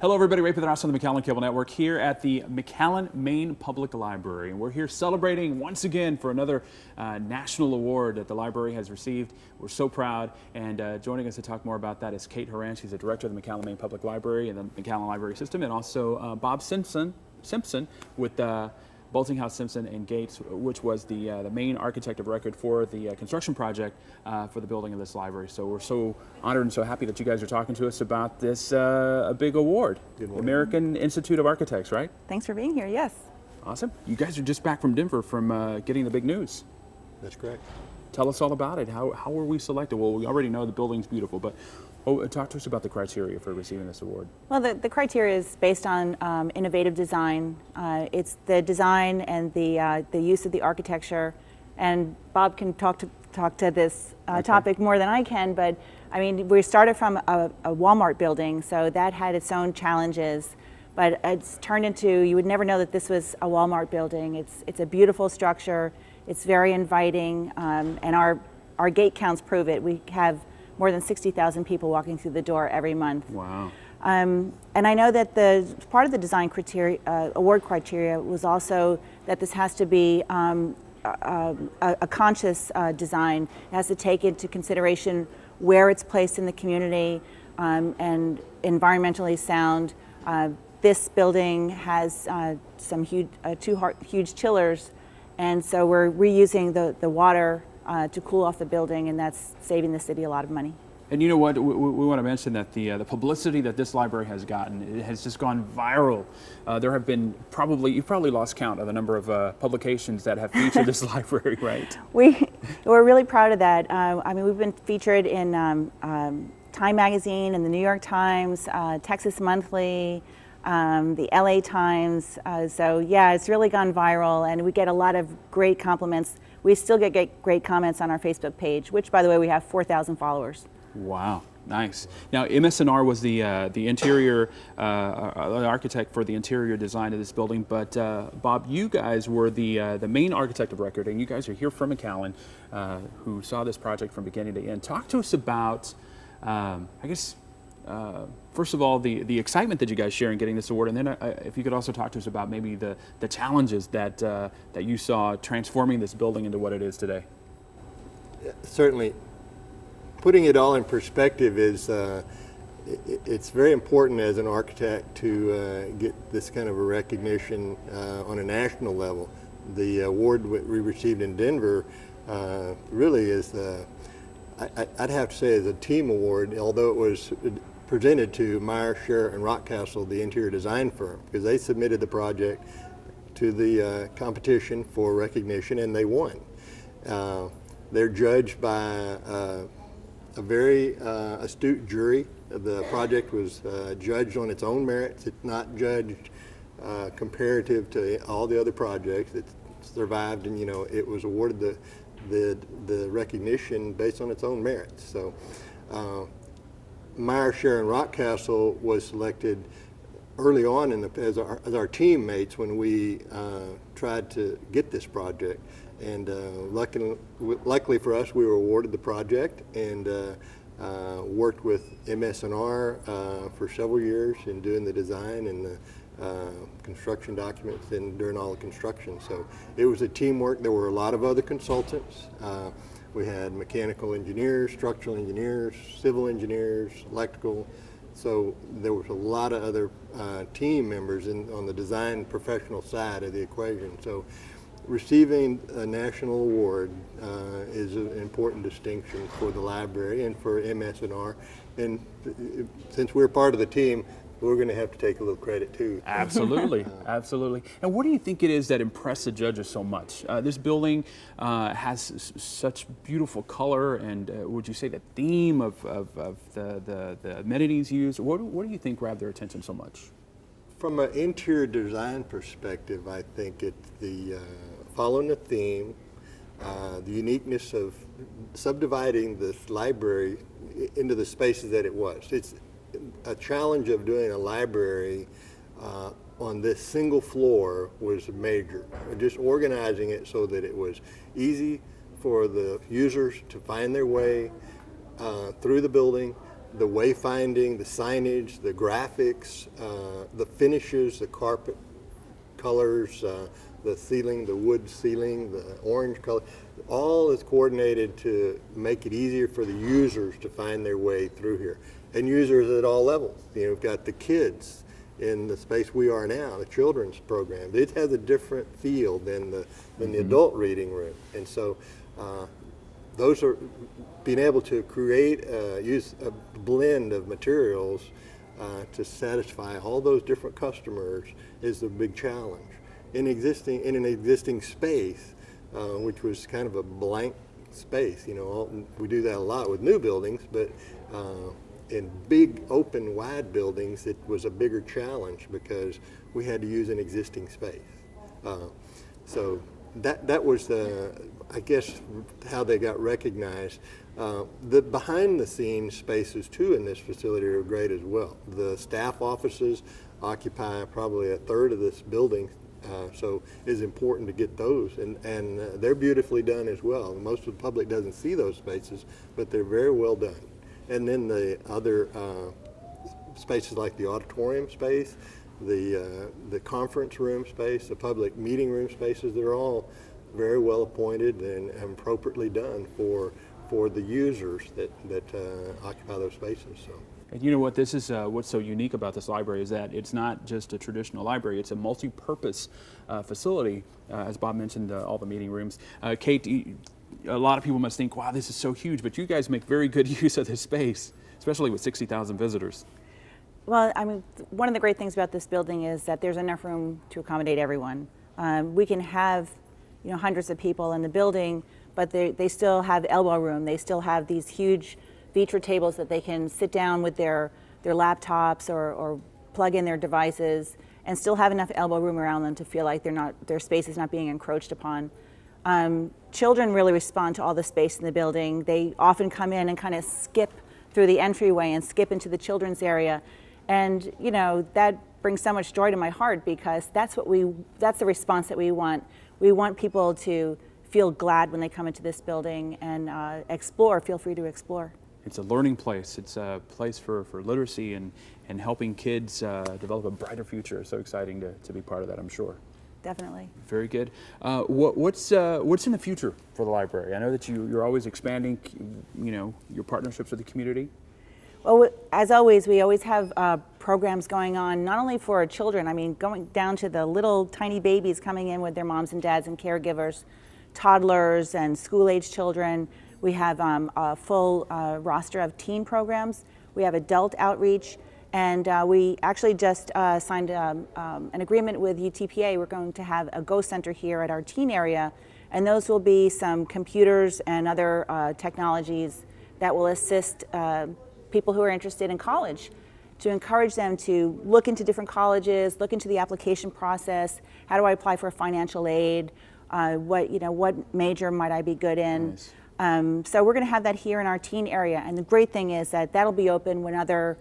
Hello everybody, Ray Pedrosa on the McAllen Cable Network here at the McAllen Main Public Library. And we're here celebrating once again for another national award that the library has received. We're so proud, and joining us to talk more about that is Kate Horan. She's the director of the McAllen Main Public Library and the McAllen Library System, and also Bob Simpson with Boltinghouse, Simpson and Gates, which was the main architect of record for the construction project for the building of this library. So we're so honored and so happy that you guys are talking to us about this a big award, American Institute of Architects, right? Thanks for being here, yes. Awesome. You guys are just back from Denver from getting the big news. That's correct. Tell us all about it. How were we selected? Well, we already know the building's beautiful, but talk to us about the criteria for receiving this award. Well, the criteria is based on innovative design. It's the design and the use of the architecture, and Bob can talk to this topic more than I can. But I mean, we started from a Walmart building, so that had its own challenges. But it's turned into, you would never know that this was a Walmart building. It's a beautiful structure. It's very inviting, and our gate counts prove it. We have more than 60,000 people walking through the door every month. Wow. And I know that part of the design criteria, award criteria was also that this has to be a conscious design. It has to take into consideration where it's placed in the community and environmentally sound. This building has some huge chillers, and so we're reusing the water to cool off the building, and that's saving the city a lot of money. And you know what, we want to mention that the publicity that this library has gotten, it has just gone viral. There have been you've probably lost count of the number of publications that have featured this library, right? We're really proud of that. I mean, we've been featured in Time Magazine and the New York Times, Texas Monthly, the LA Times. So yeah, it's really gone viral, and we get a lot of great compliments. We still get great comments on our Facebook page, which, by the way, we have 4,000 followers. Wow, nice. Now, MS&R was the interior architect for the interior design of this building, but Bob, you guys were the main architect of record, and you guys are here from McAllen, who saw this project from beginning to end. Talk to us about, I guess, first of all, the excitement that you guys share in getting this award, and then if you could also talk to us about maybe the challenges that that you saw transforming this building into what it is today. Certainly, putting it all in perspective is it's very important as an architect to get this kind of a recognition on a national level. The award we received in Denver really is I'd have to say is a team award, although it was presented to Meyer, Scher, and Rockcastle, the interior design firm, because they submitted the project to the competition for recognition, and they won. They're judged by a very astute jury. The project was judged on its own merits. It's not judged comparative to all the other projects. It survived, and it was awarded the recognition based on its own merits. So Meyer, Scher, and Rockcastle was selected early on as our teammates when we tried to get this project. And luckily for us, we were awarded the project and worked with MS&R for several years in doing the design and the construction documents and during all the construction. So it was a teamwork. There were a lot of other consultants. We had mechanical engineers, structural engineers, civil engineers, electrical. So there was a lot of other team members on the design professional side of the equation. So receiving a national award is an important distinction for the library and for MS&R. And since we're part of the team, we're going to have to take a little credit too. Absolutely, absolutely. And what do you think it is that impressed the judges so much? This building has such beautiful color, and would you say the theme of the amenities used? What do you think grabbed their attention so much? From an interior design perspective, I think it's the following the theme, the uniqueness of subdividing this library into the spaces that it was. It's a challenge of doing a library on this single floor was major. Just organizing it so that it was easy for the users to find their way through the building, the wayfinding, the signage, the graphics, the finishes, the carpet colors, the ceiling, the wood ceiling, the orange color, all is coordinated to make it easier for the users to find their way through here. And users at all levels. You know, we've got the kids in the space we are now, the children's program. It has a different feel than the adult reading room. And so those are being able to create, use a blend of materials to satisfy all those different customers is the big challenge. In an existing space, which was kind of a blank space, you know, we do that a lot with new buildings, but in big, open, wide buildings, it was a bigger challenge because we had to use an existing space. So that was I guess, how they got recognized. The behind-the-scenes spaces, too, in this facility are great as well. The staff offices occupy probably a third of this building, so it's important to get those, and they're beautifully done as well. Most of the public doesn't see those spaces, but they're very well done. And then the other spaces like the auditorium space, the conference room space, the public meeting room spaces, they're all very well appointed and appropriately done for the users that occupy those spaces. So. And you know what, this is what's so unique about this library is that it's not just a traditional library, it's a multi-purpose facility, as Bob mentioned, all the meeting rooms. Kate, a lot of people must think, wow, this is so huge, but you guys make very good use of this space, especially with 60,000 visitors. Well, I mean, one of the great things about this building is that there's enough room to accommodate everyone. We can have, you know, hundreds of people in the building, but they still have elbow room. They still have these huge Vitra tables that they can sit down with their laptops or plug in their devices and still have enough elbow room around them to feel like their space is not being encroached upon. Children really respond to all the space in the building. They often come in and kind of skip through the entryway and skip into the children's area. And, you know, that brings so much joy to my heart because that's the response that we want. We want people to feel glad when they come into this building and feel free to explore. It's a learning place. It's a place for literacy and helping kids develop a brighter future. So exciting to be part of that, I'm sure. Definitely. Very good. What's in the future for the library? I know that you're always expanding, you know, your partnerships with the community. Well, as always, we always have programs going on, not only for our children, I mean, going down to the little tiny babies coming in with their moms and dads and caregivers, toddlers and school-age children. We have a full roster of teen programs. We have adult outreach. And we actually just signed an agreement with UTPA. We're going to have a Go Center here at our teen area, and those will be some computers and other technologies that will assist people who are interested in college, to encourage them to look into different colleges, look into the application process. How do I apply for financial aid? What major might I be good in? Nice. So we're going to have that here in our teen area, and the great thing is that that'll be open when other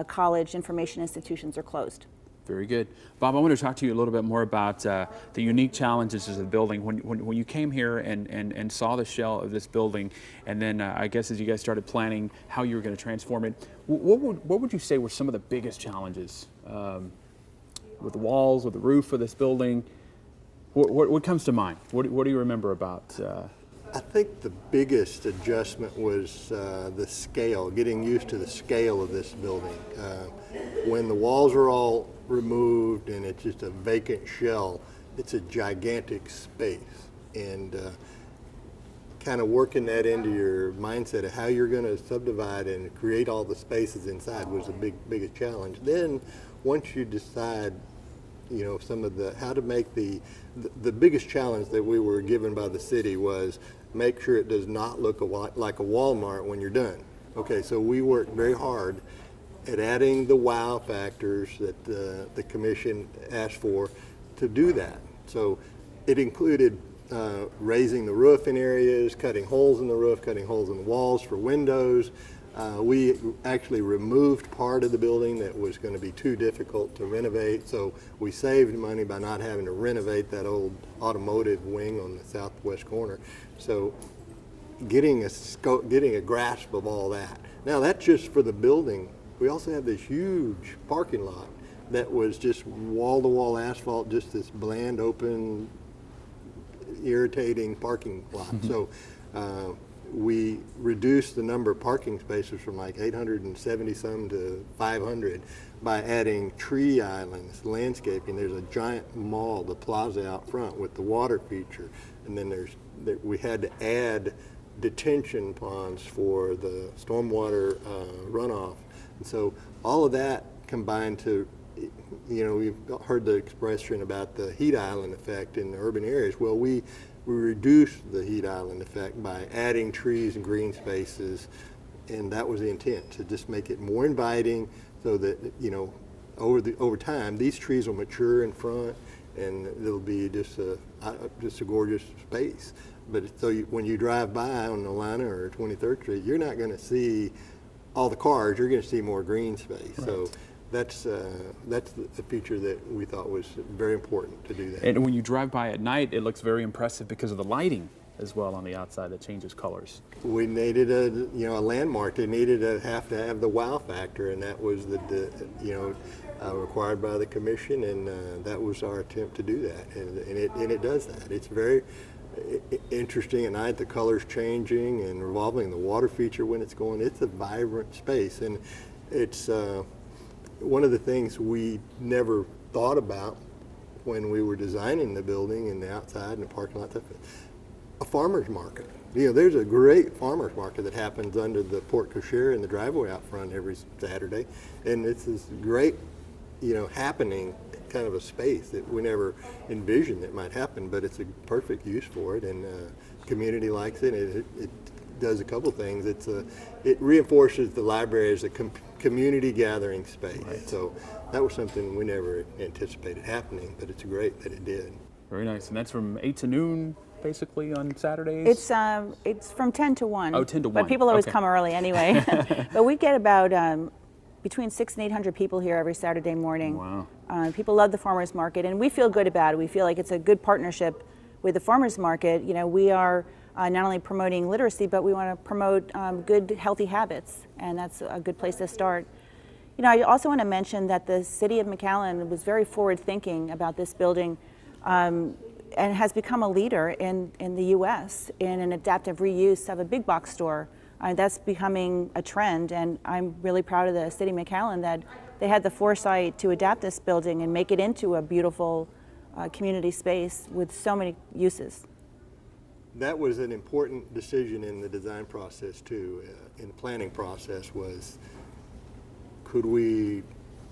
college information institutions are closed. Very good. Bob, I want to talk to you a little bit more about the unique challenges of the building. When you came here and saw the shell of this building, and then I guess as you guys started planning how you were going to transform it, what would you say were some of the biggest challenges with the walls, with the roof of this building? What comes to mind? What do you remember about I think the biggest adjustment was the scale, getting used to the scale of this building. When the walls are all removed and it's just a vacant shell, it's a gigantic space. And kind of working that into your mindset of how you're going to subdivide and create all the spaces inside was the biggest challenge. Then once you decide, you know, some of how to make the biggest challenge that we were given by the city was make sure it does not look like a Walmart when you're done. Okay, so we worked very hard at adding the wow factors that the commission asked for to do that. So it included raising the roof in areas, cutting holes in the roof, cutting holes in the walls for windows. We actually removed part of the building that was going to be too difficult to renovate, so we saved money by not having to renovate that old automotive wing on the southwest corner. So getting a grasp of all that Now that's just for the building. We also have this huge parking lot that was just wall-to-wall asphalt, just this bland, open, irritating parking lot. So we reduced the number of parking spaces from like 870 some to 500 by adding tree islands, landscaping. There's a giant mall, the plaza out front with the water feature, and then we had to add detention ponds for the stormwater runoff. And so all of that combined to, we've heard the expression about the heat island effect in the urban areas. Well, we reduced the heat island effect by adding trees and green spaces, and that was the intent, to just make it more inviting so that, over time, these trees will mature in front and it'll be just a gorgeous space. But when you drive by on Nolina or 23rd Street, you're not going to see all the cars, you're going to see more green space. Right. So that's the feature that we thought was very important to do that. And when you drive by at night, it looks very impressive because of the lighting as well on the outside that changes colors. We needed a landmark. They needed to have the wow factor, and that was required by the commission, and that was our attempt to do that. And it does that. It's very interesting at night, the colors changing and revolving, the water feature when it's going. It's a vibrant space, and it's one of the things we never thought about when we were designing the building and the outside and the parking lot stuff. A farmer's market. There's a great farmer's market that happens under the porte cochere in the driveway out front every Saturday, and it's this great, happening kind of a space that we never envisioned that might happen, but it's a perfect use for it, and community likes it. It does a couple things. It reinforces the library as a community gathering space. Right. So that was something we never anticipated happening, but it's great that it did. Very nice. And that's from 8 to noon, basically, on Saturdays? It's from 10 to 1. Oh, 10 to 1. But people always okay. come early anyway. But we get about between 600 and 800 people here every Saturday morning. Wow. People love the farmers market, and we feel good about it. We feel like it's a good partnership with the farmers market. We are not only promoting literacy, but we want to promote good, healthy habits, and that's a good place to start. I also want to mention that the city of McAllen was very forward-thinking about this building, and has become a leader in the U.S. in an adaptive reuse of a big box store. That's becoming a trend, and I'm really proud of the city of McAllen that they had the foresight to adapt this building and make it into a beautiful community space with so many uses. That was an important decision in the design process too. In the planning process was, could we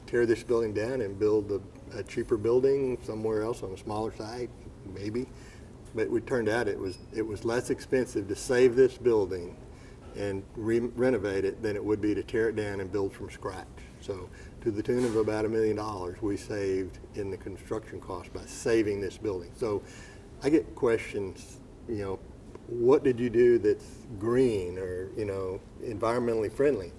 tear this building down and build a cheaper building somewhere else on a smaller site? Maybe, but it turned out it was less expensive to save this building and renovate it than it would be to tear it down and build from scratch. So to the tune of about $1 million we saved in the construction cost by saving this building. So I get questions, what did you do that's green or environmentally friendly?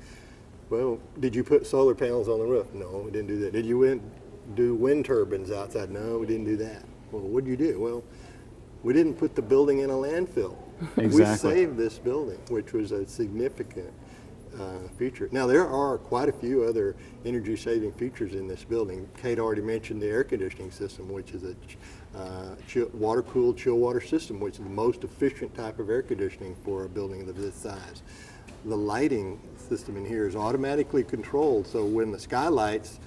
Well, did you put solar panels on the roof? No, we didn't do that. Did you do wind turbines outside? No, we didn't do that. Well, what did you do? Well, we didn't put the building in a landfill. Exactly. We saved this building, which was a significant feature. Now, there are quite a few other energy-saving features in this building. Kate already mentioned the air conditioning system, which is a water-cooled chill water system, which is the most efficient type of air conditioning for a building of this size. The lighting system in here is automatically controlled, so when the skylights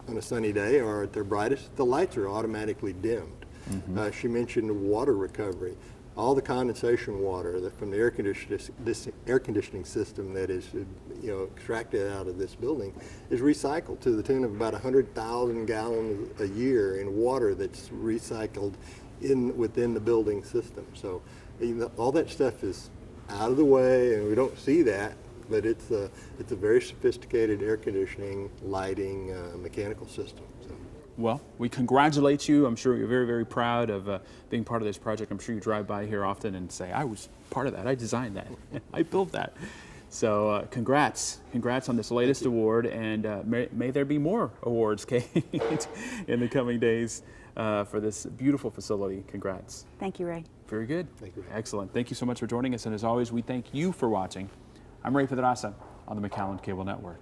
on a sunny day are at their brightest, the lights are automatically dimmed. Mm-hmm. She mentioned water recovery. All the condensation water from the this air conditioning system that is extracted out of this building is recycled to the tune of about 100,000 gallons a year in water that's recycled within the building system. So all that stuff is out of the way, and we don't see that, but it's a very sophisticated air conditioning, lighting, mechanical system. So. Well, we congratulate you. I'm sure you're very, very proud of being part of this project. I'm sure you drive by here often and say, I was part of that. I designed that. I built that. So congrats. Congrats on this latest award, and may there be more awards, Kate, in the coming days for this beautiful facility. Congrats. Thank you, Ray. Very good. Thank you. Excellent. Thank you so much for joining us, and as always, we thank you for watching. I'm Ray Pedraza. on the McAllen Cable Network.